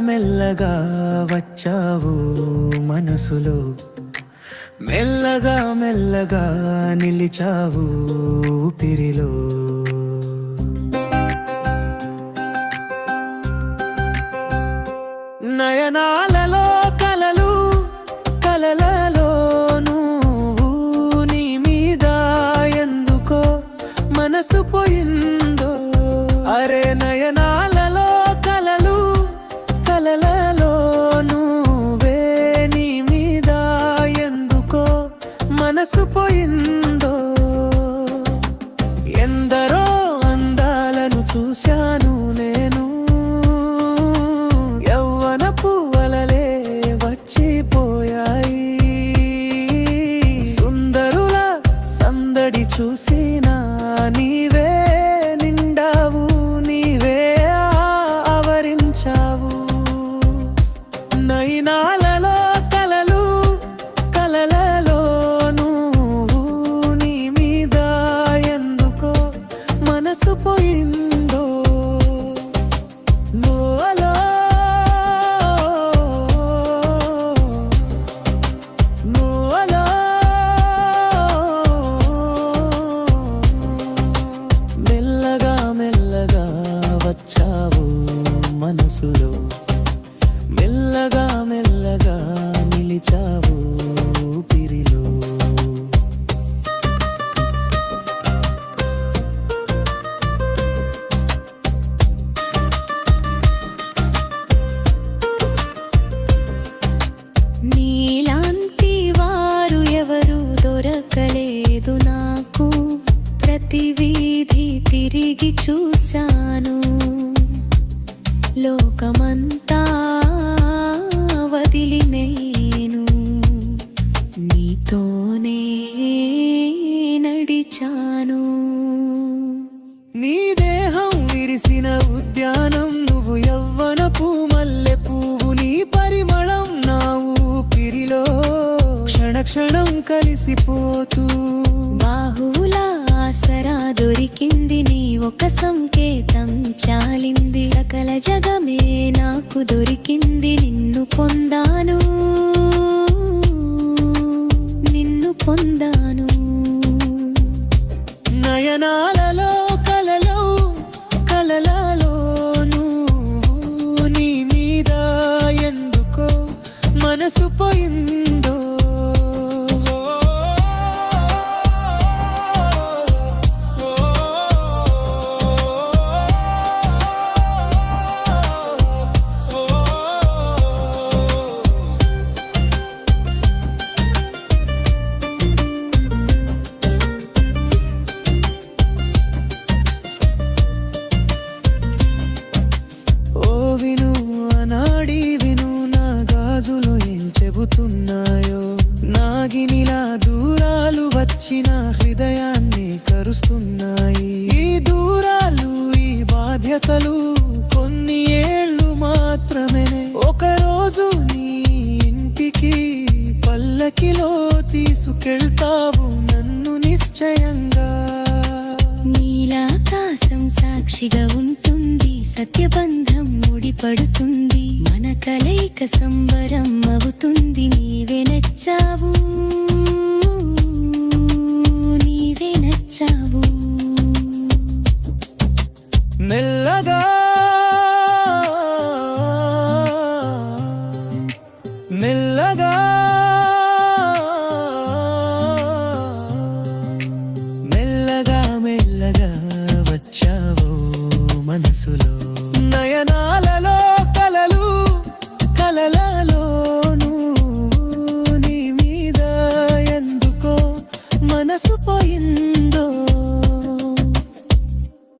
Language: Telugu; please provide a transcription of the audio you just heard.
మెల్లగా వచ్చావు మనసులో, మెల్లగా మెల్లగా నిలిచావు ఊపిరిలో. నయనాలలో కలలు, కలలలో నువ్వు, నీ మీద ఎందుకో మనసు పోయిందో. అరే నయనాలలో కలలు, కలలలో నువ్వే, నీ మీద ఎందుకో మనసు పోయిందో. ఎందరో అందాలను చూశాను నేను, యవ్వనపు అలలే వచ్చిపోయాయి. సుందరుల సందడి చూసినా నీవే నిండావు, నీవే ఆవరించావు. నయనాలలో కలలు, కలలలో నువ్వు, నీ మీద ఎందుకో మనసు పోయిందో. లోలో లోలో మెల్లగా మెల్లగా వచ్చావు మనసులో, మెల్లగా మెల్లగా నిలిచావు ఊపిరిలో. నీలాంటి వారు ఎవరు దొరకలేదు నాకు, ప్రతి వీధి తిరిగి చూశాను. లోకమంతా వదిలి నేను నీతోనే నడిచాను. నీ దేహం విరిసిన ఉద్యానం, నువ్వు యవ్వనపు మల్లె పువ్వు, నీ పరిమళం నా ఊపిరిలో క్షణ క్షణం కలిసిపోతూ. బాహువుల ఆసరా దొరికింది, నీ ఒక సంకేతం చాలింది. సకల జగమే నాకు దొరికింది, నిన్ను పొందాను, నిన్ను పొందాను. నయనాలలో కలలో, కలలలో నువ్వు, నీ మీద ఎందుకో మనసు పోయిందో. విను అనాడి విను, నా గాజులు ఏం చెబుతున్నాయో. నాగినిలా దూరాలు వచ్చిన హృదయాన్ని కరుస్తున్నాయి. ఈ దూరాలు, ఈ బాధ్యతలు కొన్ని ఏళ్ళు మాత్రమే. ఒకరోజు నీ ఇంటికి పల్లకిలో తీసుకెళ్తావు నన్ను నిశ్చయంగా. నీలాకాశం సాక్షిగా ఉంటుంది, సత్యబంధం ముడిపడుతుంది. మన కలయిక సంబరం అవుతుంది, నీవే నచ్చావు.